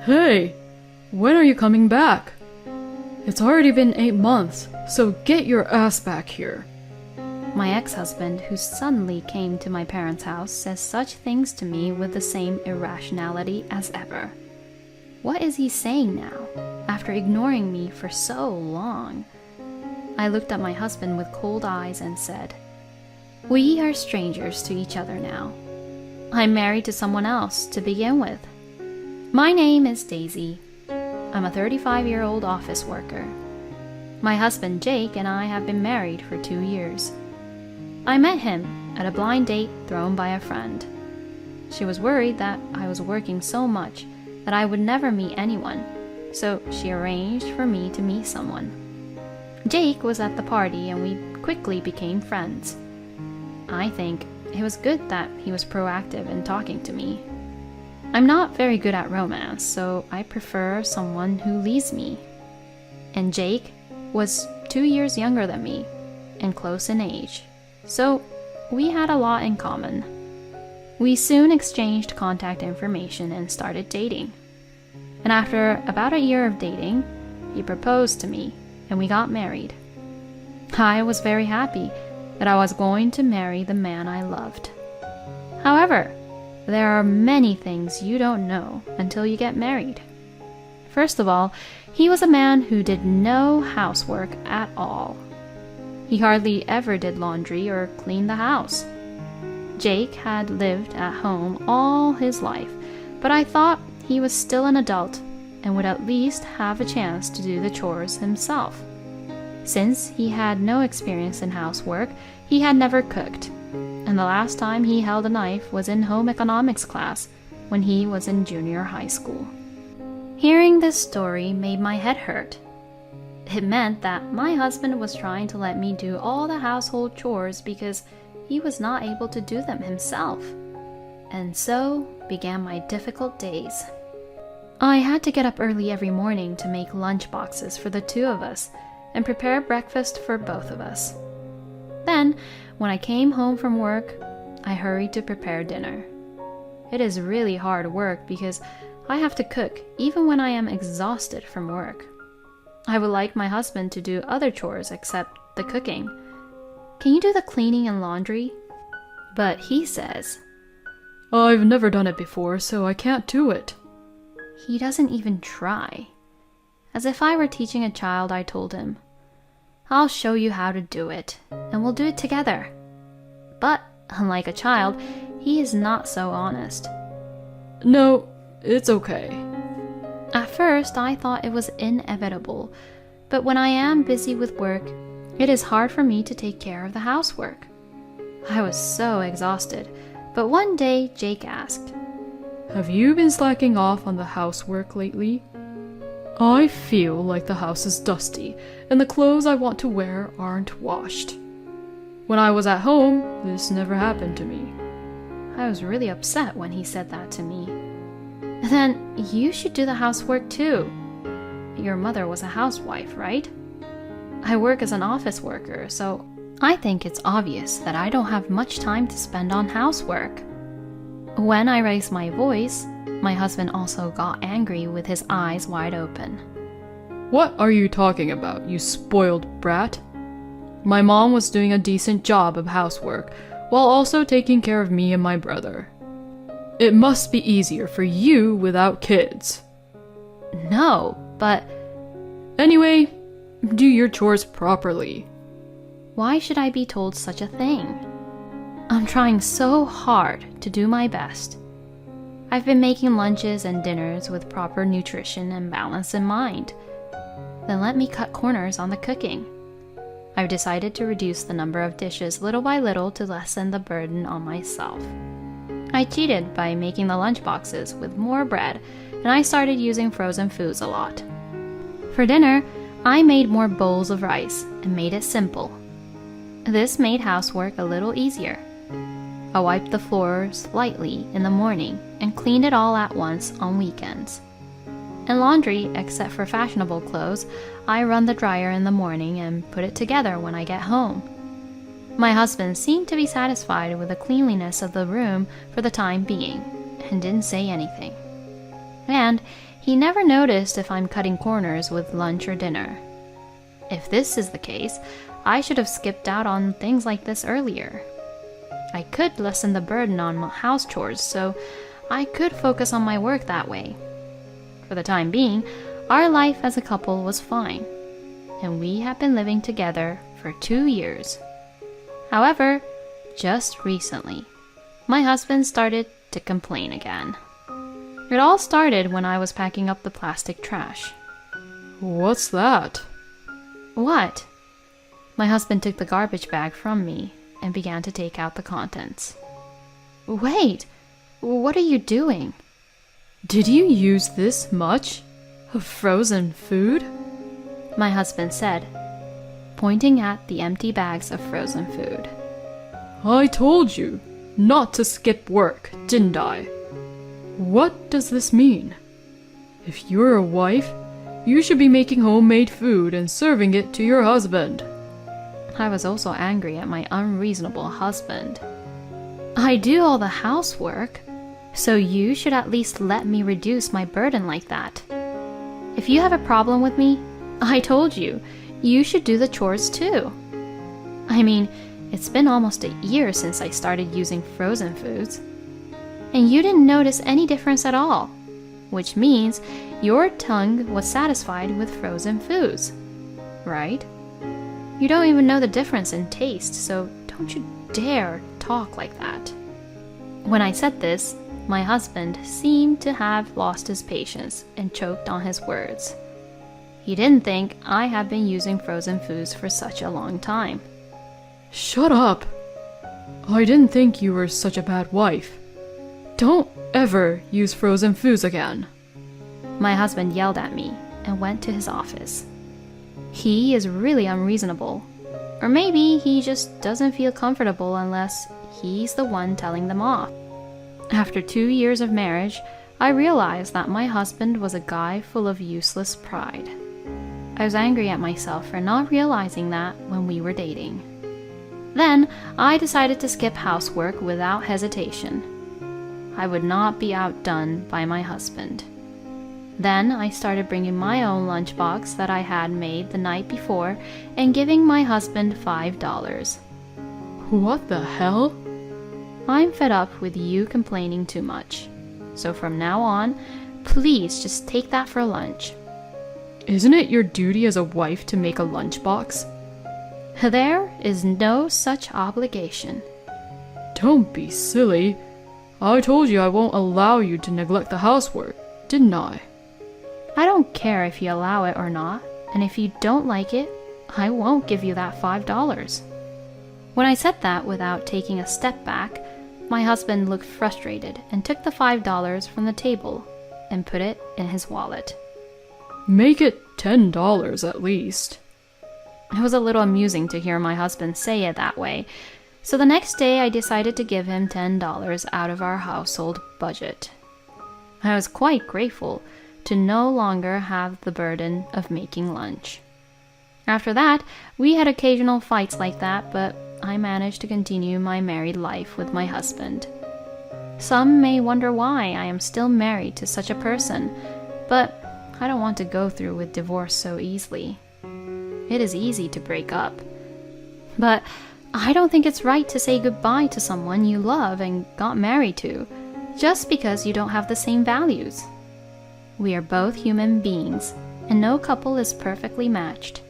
Hey, when are you coming back? It's already been 8 months, so get your ass back here. My ex-husband, who suddenly came to my parents' house, says such things to me with the same irrationality as ever. What is he saying now, after ignoring me for so long? I looked at my husband with cold eyes and said, "We are strangers to each other now. I'm married to someone else to begin with. My name is Daisy. I'm a 35-year-old office worker. My husband Jake and I have been married for 2 years. I met him at a blind date thrown by a friend. She was worried that I was working so much that I would never meet anyone, so she arranged for me to meet someone. Jake was at the party and we quickly became friends. I think it was good that he was proactive in talking to me. I'm not very good at romance, so I prefer someone who leads me. And Jake was 2 years younger than me and close in age, so we had a lot in common. We soon exchanged contact information and started dating. And after about a year of dating, he proposed to me and we got married. I was very happy that I was going to marry the man I loved. However, there are many things you don't know until you get married. First of all, he was a man who did no housework at all. He hardly ever did laundry or cleaned the house. Jake had lived at home all his life, but I thought he was still an adult and would at least have a chance to do the chores himself. Since he had no experience in housework, he had never cooked, and the last time he held a knife was in home economics class when he was in junior high school. Hearing this story made my head hurt. It meant that my husband was trying to let me do all the household chores because he was not able to do them himself. And so began my difficult days. I had to get up early every morning to make lunch boxes for the two of us and prepare breakfast for both of us. Then, when I came home from work, I hurried to prepare dinner. It is really hard work because I have to cook even when I am exhausted from work. I would like my husband to do other chores except the cooking. Can you do the cleaning and laundry? But he says, I've never done it before, so I can't do it. He doesn't even try. As if I were teaching a child, I told him, I'll show you how to do it, and we'll do it together. But, unlike a child, he is not so honest. No, it's okay. At first, I thought it was inevitable, but when I am busy with work, it is hard for me to take care of the housework. I was so exhausted, but one day Jake asked, Have you been slacking off on the housework lately? I feel like the house is dusty, and the clothes I want to wear aren't washed. When I was at home, this never happened to me. I was really upset when he said that to me. Then you should do the housework too. Your mother was a housewife, right? I work as an office worker, so I think it's obvious that I don't have much time to spend on housework. When I raised my voice, my husband also got angry with his eyes wide open. What are you talking about, you spoiled brat? My mom was doing a decent job of housework, while also taking care of me and my brother. It must be easier for you without kids. No, but... Anyway, do your chores properly. Why should I be told such a thing? I'm trying so hard to do my best. I've been making lunches and dinners with proper nutrition and balance in mind. Then let me cut corners on the cooking. I've decided to reduce the number of dishes little by little to lessen the burden on myself. I cheated by making the lunch boxes with more bread, and I started using frozen foods a lot. For dinner, I made more bowls of rice and made it simple. This made housework a little easier. I wiped the floors lightly in the morning and cleaned it all at once on weekends. In laundry, except for fashionable clothes, I run the dryer in the morning and put it together when I get home. My husband seemed to be satisfied with the cleanliness of the room for the time being and didn't say anything. And he never noticed if I'm cutting corners with lunch or dinner. If this is the case, I should have skipped out on things like this earlier. I could lessen the burden on my house chores, so I could focus on my work that way. For the time being, our life as a couple was fine, and we have been living together for 2 years. However, just recently, my husband started to complain again. It all started when I was packing up the plastic trash. What's that? What? My husband took the garbage bag from me and began to take out the contents. Wait, what are you doing? Did you use this much of frozen food? My husband said, pointing at the empty bags of frozen food. I told you not to skip work, didn't I? What does this mean? If you're a wife, you should be making homemade food and serving it to your husband. I was also angry at my unreasonable husband. I do all the housework, so you should at least let me reduce my burden like that. If you have a problem with me, I told you, you should do the chores too. I mean, it's been almost a year since I started using frozen foods, and you didn't notice any difference at all, which means your tongue was satisfied with frozen foods, right? You don't even know the difference in taste, so don't you dare talk like that. When I said this, my husband seemed to have lost his patience and choked on his words. He didn't think I had been using frozen foods for such a long time. Shut up! I didn't think you were such a bad wife. Don't ever use frozen foods again. My husband yelled at me and went to his office. He is really unreasonable. Or maybe he just doesn't feel comfortable unless he's the one telling them off. After 2 years of marriage, I realized that my husband was a guy full of useless pride. I was angry at myself for not realizing that when we were dating. Then, I decided to skip housework without hesitation. I would not be outdone by my husband. Then I started bringing my own lunchbox that I had made the night before and giving my husband $5. What the hell? I'm fed up with you complaining too much. So from now on, please just take that for lunch. Isn't it your duty as a wife to make a lunchbox? There is no such obligation. Don't be silly. I told you I won't allow you to neglect the housework, didn't I? I don't care if you allow it or not, and if you don't like it, I won't give you that $5. When I said that without taking a step back, my husband looked frustrated and took the $5 from the table and put it in his wallet. Make it $10 at least. It was a little amusing to hear my husband say it that way, so the next day I decided to give him $10 out of our household budget. I was quite grateful to no longer have the burden of making lunch. After that, we had occasional fights like that, but I managed to continue my married life with my husband. Some may wonder why I am still married to such a person, but I don't want to go through with divorce so easily. It is easy to break up. But I don't think it's right to say goodbye to someone you love and got married to, just because you don't have the same values. We are both human beings, and no couple is perfectly matched.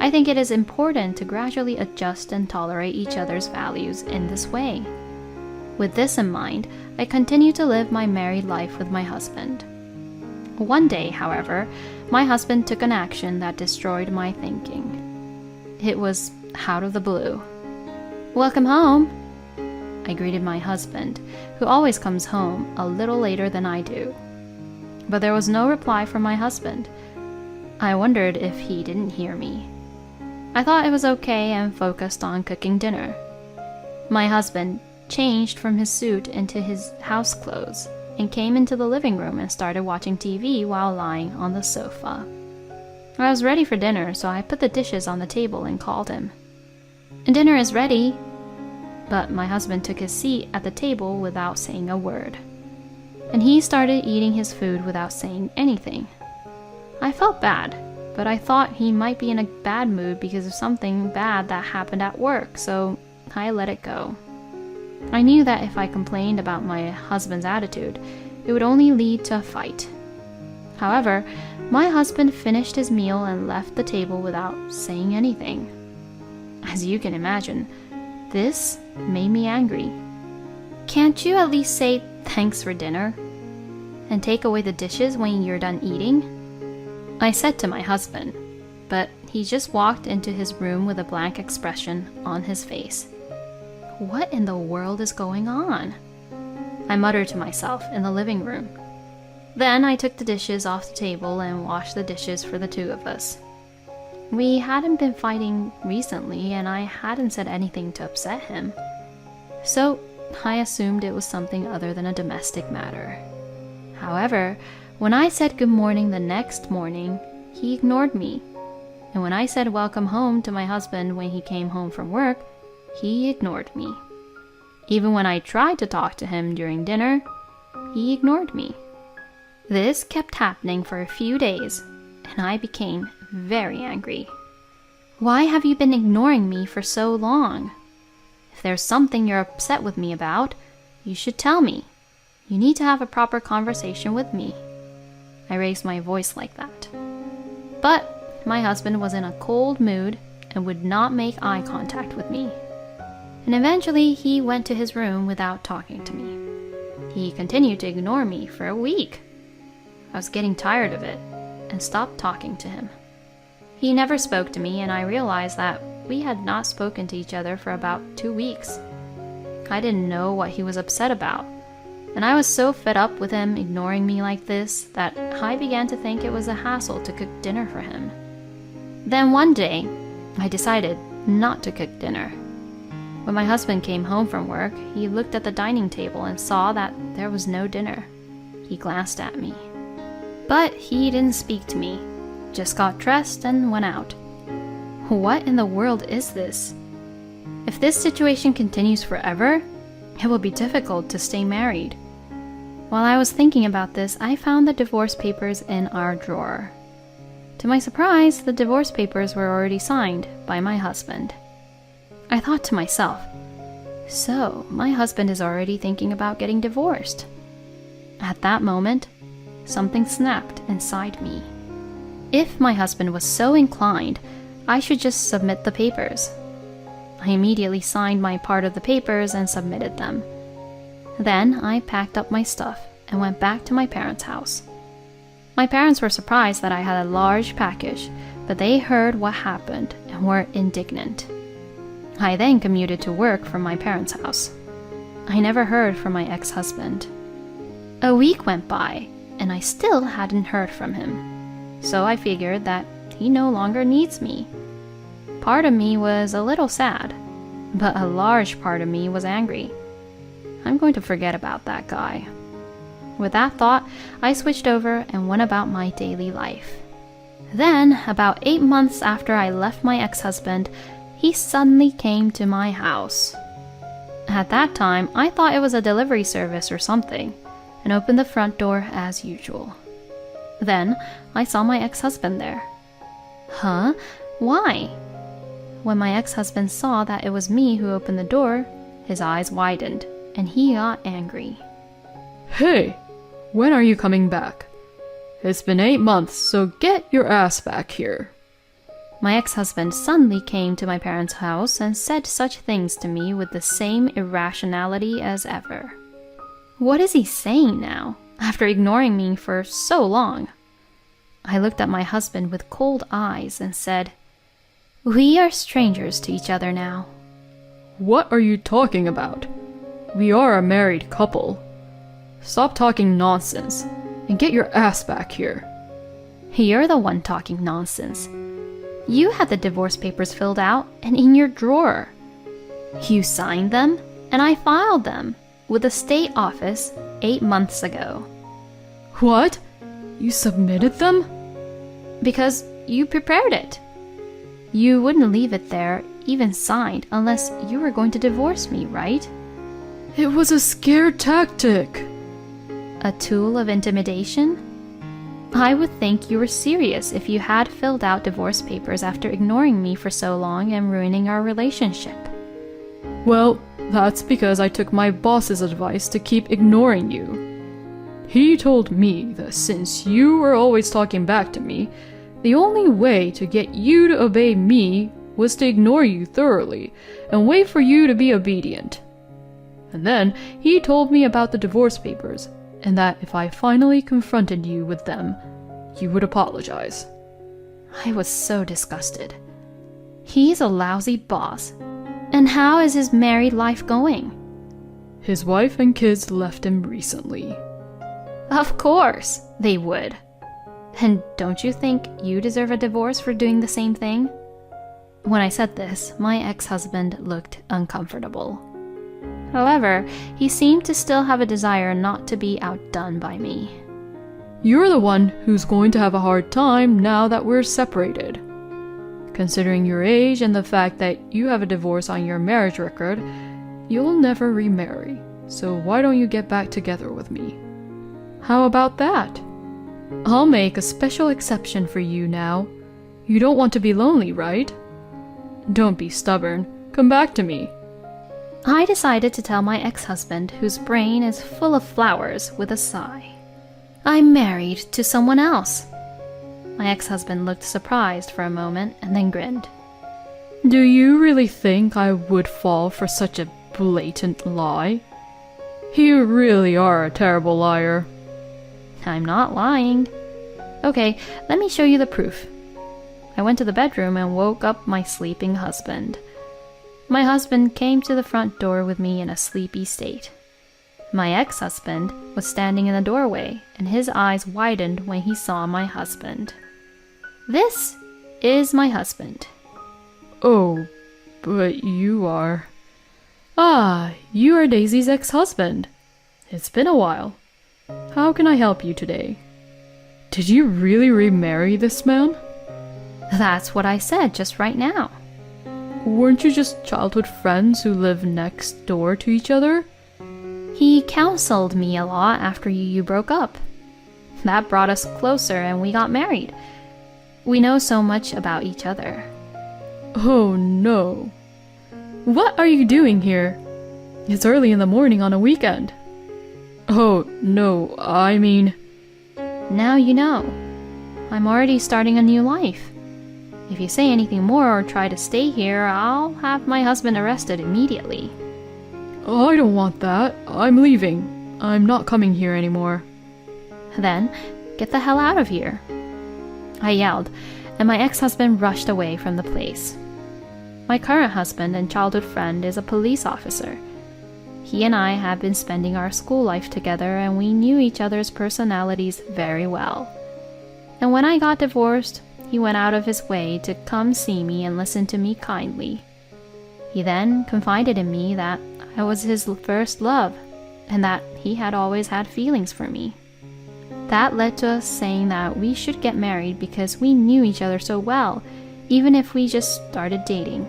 I think it is important to gradually adjust and tolerate each other's values in this way. With this in mind, I continue to live my married life with my husband. One day, however, my husband took an action that destroyed my thinking. It was out of the blue. "Welcome home!" I greeted my husband, who always comes home a little later than I do. But there was no reply from my husband. I wondered if he didn't hear me. I thought it was okay and focused on cooking dinner. My husband changed from his suit into his house clothes and came into the living room and started watching TV while lying on the sofa. I was ready for dinner, so I put the dishes on the table and called him. "Dinner is ready." But my husband took his seat at the table without saying a word. and he started eating his food without saying anything. I felt bad, but I thought he might be in a bad mood because of something bad that happened at work, so I let it go. I knew that if I complained about my husband's attitude, it would only lead to a fight. However, my husband finished his meal and left the table without saying anything. As you can imagine, this made me angry. Can't you at least say thanks for dinner? And take away the dishes when you're done eating? I said to my husband, but he just walked into his room with a blank expression on his face. What in the world is going on? I muttered to myself in the living room. Then I took the dishes off the table and washed the dishes for the two of us. We hadn't been fighting recently, and I hadn't said anything to upset him. So I assumed it was something other than a domestic matter. However, when I said good morning the next morning, he ignored me. And when I said welcome home to my husband when he came home from work, he ignored me. Even when I tried to talk to him during dinner, he ignored me. This kept happening for a few days, and I became very angry. Why have you been ignoring me for so long? If there's something you're upset with me about, you should tell me. You need to have a proper conversation with me. I raised my voice like that. But my husband was in a cold mood and would not make eye contact with me. And eventually he went to his room without talking to me. He continued to ignore me for a week. I was getting tired of it and stopped talking to him. He never spoke to me, and I realized that we had not spoken to each other for about 2 weeks. I didn't know what he was upset about, and I was so fed up with him ignoring me like this that I began to think it was a hassle to cook dinner for him. Then one day, I decided not to cook dinner. When my husband came home from work, he looked at the dining table and saw that there was no dinner. He glanced at me. But he didn't speak to me, just got dressed and went out. What in the world is this? If this situation continues forever, it will be difficult to stay married. While I was thinking about this, I found the divorce papers in our drawer. To my surprise, the divorce papers were already signed by my husband. I thought to myself, so my husband is already thinking about getting divorced. At that moment, something snapped inside me. If my husband was so inclined, I should just submit the papers. I immediately signed my part of the papers and submitted them. Then I packed up my stuff and went back to my parents' house. My parents were surprised that I had a large package, but they heard what happened and were indignant. I then commuted to work from my parents' house. I never heard from my ex-husband. A week went by, and I still hadn't heard from him. So I figured that he no longer needs me. Part of me was a little sad, but a large part of me was angry. I'm going to forget about that guy. With that thought, I switched over and went about my daily life. Then, about 8 months after I left my ex-husband, he suddenly came to my house. At that time, I thought it was a delivery service or something, and opened the front door as usual. Then, I saw my ex-husband there. Huh? Why? When my ex-husband saw that it was me who opened the door, his eyes widened, and he got angry. Hey, when are you coming back? It's been 8 months, so get your ass back here. My ex-husband suddenly came to my parents' house and said such things to me with the same irrationality as ever. What is he saying now, after ignoring me for so long? I looked at my husband with cold eyes and said, "We are strangers to each other now." What are you talking about? We are a married couple. Stop talking nonsense and get your ass back here. You're the one talking nonsense. You had the divorce papers filled out and in your drawer. You signed them, and I filed them with the state office 8 months ago. What? You submitted them? Because you prepared it. You wouldn't leave it there, even signed, unless you were going to divorce me, right? It was a scare tactic. A tool of intimidation? I would think you were serious if you had filled out divorce papers after ignoring me for so long and ruining our relationship. Well, that's because I took my boss's advice to keep ignoring you. He told me that since you were always talking back to me, the only way to get you to obey me was to ignore you thoroughly and wait for you to be obedient. And then he told me about the divorce papers, and that if I finally confronted you with them, you would apologize. I was so disgusted. He's a lousy boss. And how is his married life going? His wife and kids left him recently. Of course, they would. And don't you think you deserve a divorce for doing the same thing? When I said this, my ex-husband looked uncomfortable. However, he seemed to still have a desire not to be outdone by me. You're the one who's going to have a hard time now that we're separated. Considering your age and the fact that you have a divorce on your marriage record, you'll never remarry. So why don't you get back together with me? How about that? I'll make a special exception for you now. You don't want to be lonely, right? Don't be stubborn. Come back to me. I decided to tell my ex-husband, whose brain is full of flowers, with a sigh. I'm married to someone else. My ex-husband looked surprised for a moment and then grinned. Do you really think I would fall for such a blatant lie? You really are a terrible liar. I'm not lying. Okay, let me show you the proof. I went to the bedroom and woke up my sleeping husband. My husband came to the front door with me in a sleepy state. My ex-husband was standing in the doorway, and his eyes widened when he saw my husband. This is my husband. Oh, but you are... Ah, you are Daisy's ex-husband. It's been a while. How can I help you today? Did you really remarry this man? That's what I said just right now. Weren't you just childhood friends who live next door to each other? He counseled me a lot after you broke up. That brought us closer and we got married. We know so much about each other. Oh no. What are you doing here? It's early in the morning on a weekend. Oh no, I mean... Now you know. I'm already starting a new life. If you say anything more or try to stay here, I'll have my husband arrested immediately. I don't want that. I'm leaving. I'm not coming here anymore. Then, get the hell out of here. I yelled, and my ex-husband rushed away from the place. My current husband and childhood friend is a police officer. He and I have been spending our school life together, and we knew each other's personalities very well. And when I got divorced, he went out of his way to come see me and listen to me kindly. He then confided in me that I was his first love, and that he had always had feelings for me. That led to us saying that we should get married because we knew each other so well, even if we just started dating.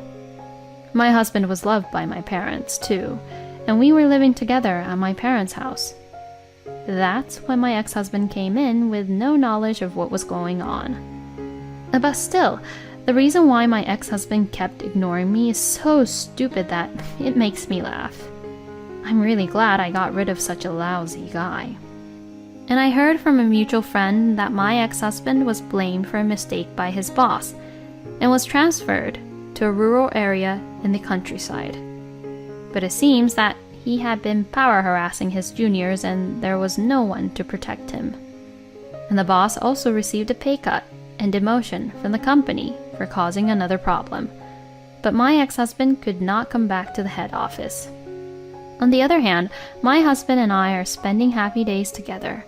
My husband was loved by my parents, too, and we were living together at my parents' house. That's when my ex-husband came in with no knowledge of what was going on. But still, the reason why my ex-husband kept ignoring me is so stupid that it makes me laugh. I'm really glad I got rid of such a lousy guy. And I heard from a mutual friend that my ex-husband was blamed for a mistake by his boss and was transferred to a rural area in the countryside. But it seems that he had been power harassing his juniors and there was no one to protect him. And the boss also received a pay cut and demotion from the company for causing another problem. But my ex-husband could not come back to the head office. On the other hand, my husband and I are spending happy days together,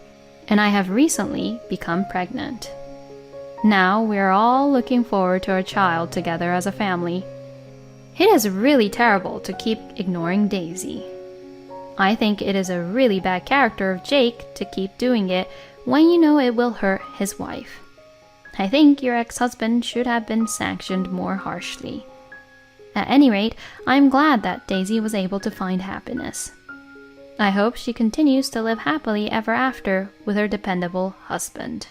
and I have recently become pregnant. Now we are all looking forward to our child together as a family. It is really terrible to keep ignoring Daisy. I think it is a really bad character of Jake to keep doing it when you know it will hurt his wife. I think your ex-husband should have been sanctioned more harshly. At any rate, I'm glad that Daisy was able to find happiness. I hope she continues to live happily ever after with her dependable husband.